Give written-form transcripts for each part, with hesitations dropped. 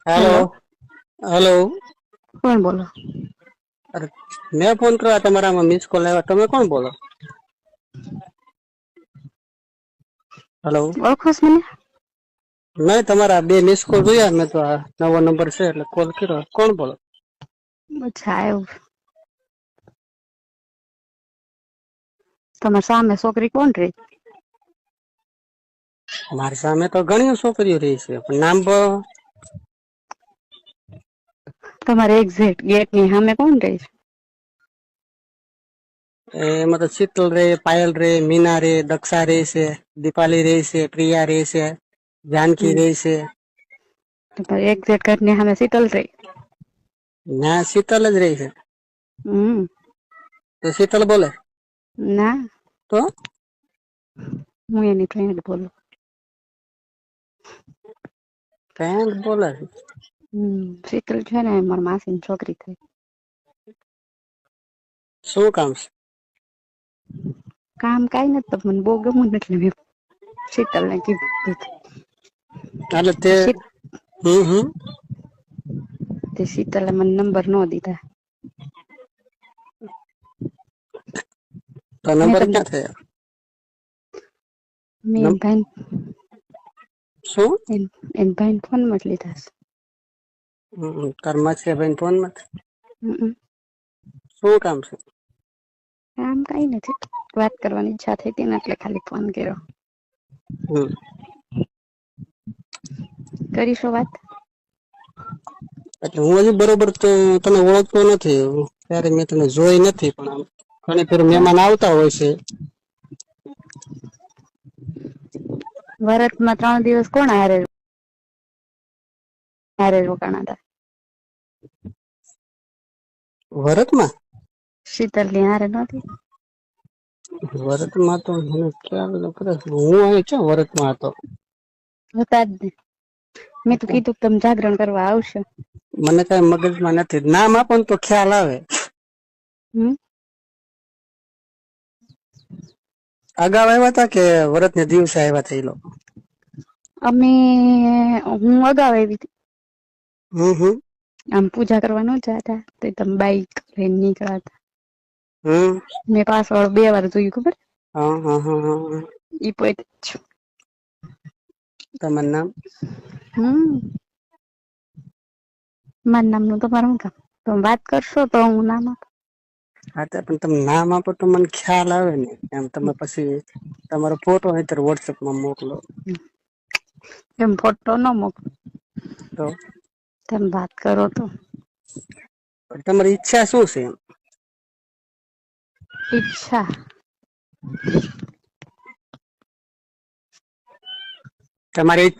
Hello. Hello. Hello. કોણ બોલો? અરે મેં ફોન કર્યો, તમારામાં મિસ કોલ આવ્યા. તમે કોણ બોલો? હેલો. ઓળખો છો મને? નહીં, તમારા બે મિસ કોલ જોયા મેં તો. આ નવો નંબર છે એટલે કોલ કર્યો. કોણ બોલો? અચ્છા, એવું. તમારી સામે છોકરી કોણ રે? મારી સામે તો ઘણી છોકરીઓ રહી છે, પણ નામ તમારે એક્ઝેક્ટ ગેટ ની સામે કોણ રે છે? એમાં તો શીતલ રે, પાયલ રે, મીના રે, દક્ષા રે છે, દીપાલી રે છે, પ્રિયા રે છે, જાનકી રે છે. એક્ઝેક્ટ ઘર ની સામે શીતલ રે? ના, શીતલ જ રહી છે. હમ. તો શીતલ બોલે? ના. તો હું એની ફ્રેન્ડ બોલું. ફ્રેન્ડ બોલે છે? શીતલ છે ને, મારા માસી ની છોકરી થાય. શું કામ છે? કામ કઈ નથી, તો મને બહુ ગમે એટલે મેં શીતલ ને કીધું. એટલે તે હમ. તે શીતલે મને નંબર ન દીધા. તો મેં નંબર તમને ક્યાં થયા? મેં ભાઈ શું? એને ભાઈને ફોન માં જ લીધા છે. કર્મા છે ભાઈ ફોન માં? હમ. શું કામ છે? આમ કઈ નથી, વાત કરવાની ઈચ્છા થઈ હતી ને, એટલે ખાલી ફોન કર્યો. હમ. કરીશું વાત? એટલે હું હજી બરોબર તો તને ઓળખતો નથી, ત્યારે મેં તને જોઈ નથી, પણ આમ ઘણી ફેર મહેમાન આવતા હોય છે. વરસમાં 3 દિવસ કોણ હારે? હારે રોકાણા હતા. વરતમાં? શીતલ ની હારે નહોતી? વરતમાં તો મને ખ્યાલ નથી, હું અહીં ક્યાં વરતમાં હતો? હતા જ ને, મેં તો કીધું કે તમે જાગરણ કરવા આવશો. મને કઈ મગજમાં નથી, નામ આપો ને તો ખ્યાલ આવે. હમ. અગાઉ આવ્યા હતા કે વરત ના દિવસે આવ્યા હતા એ લોકો? અમે હું અગાઉ આવી હતી. હમ. આમ પૂજા કરવા ન જતા, તો તમે બાઈક લઈને નીકળ્યા. હમ. મેં પાસવાળું 2 વાર જોયું, ખબર? હા. ઈ પોઈન્ટ છું. તમાર નામ? હમ. મારા નામનું તમારે શું કામ? તમે વાત કરશો તો હું નામ આપું. હા, તો પણ તમે નામ આપો તો મને ખ્યાલ આવે ને, એમ તમે પછી તમારો ફોટો હોય વોટ્સએપમાં મોકલો. એમ ફોટો ન મોકલું. તો? તમે વાત કરો તો. તમારી ઈચ્છા શું છે એમ? ઈચ્છા? તમારી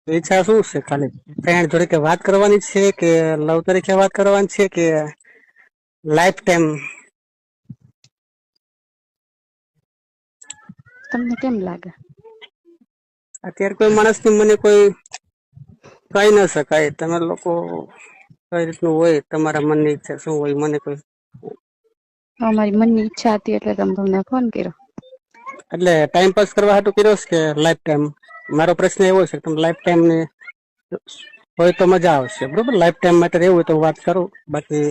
ઈચ્છા શું છે? ખાલી ફ્રેન્ડ તરીકે વાત કરવાની છે કે લવ તરીકે વાત કરવાની છે કે લાઈફ ટાઈમ? તમને કેમ લાગે? અત્યારે કોઈ માણસની મને કોઈ કહી ન શકાય. તમે લોકો કઈ રીતનું હોય, તમારા મનની ઈચ્છા શું હોય, મને કોઈ મારી મનની ઈચ્છા હતી એટલે તમને ફોન કર્યો. એટલે ટાઈમપાસ કરવા હાટુ કર્યો છે કે લાઈફ ટાઈમ? મારો પ્રશ્ન એવો છે કે તમે લાઈફ ટાઈમની હોય તો મજા આવશે, બરોબર? લાઈફ ટાઈમ માટે રહેવું હોય તો વાત કરું, બાકી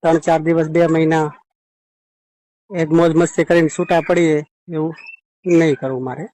3-4 દિવસ, 2 મહિના એક મોજ મસ્તી કરીને છૂટા પડીએ એવું નહી કરવું મારે.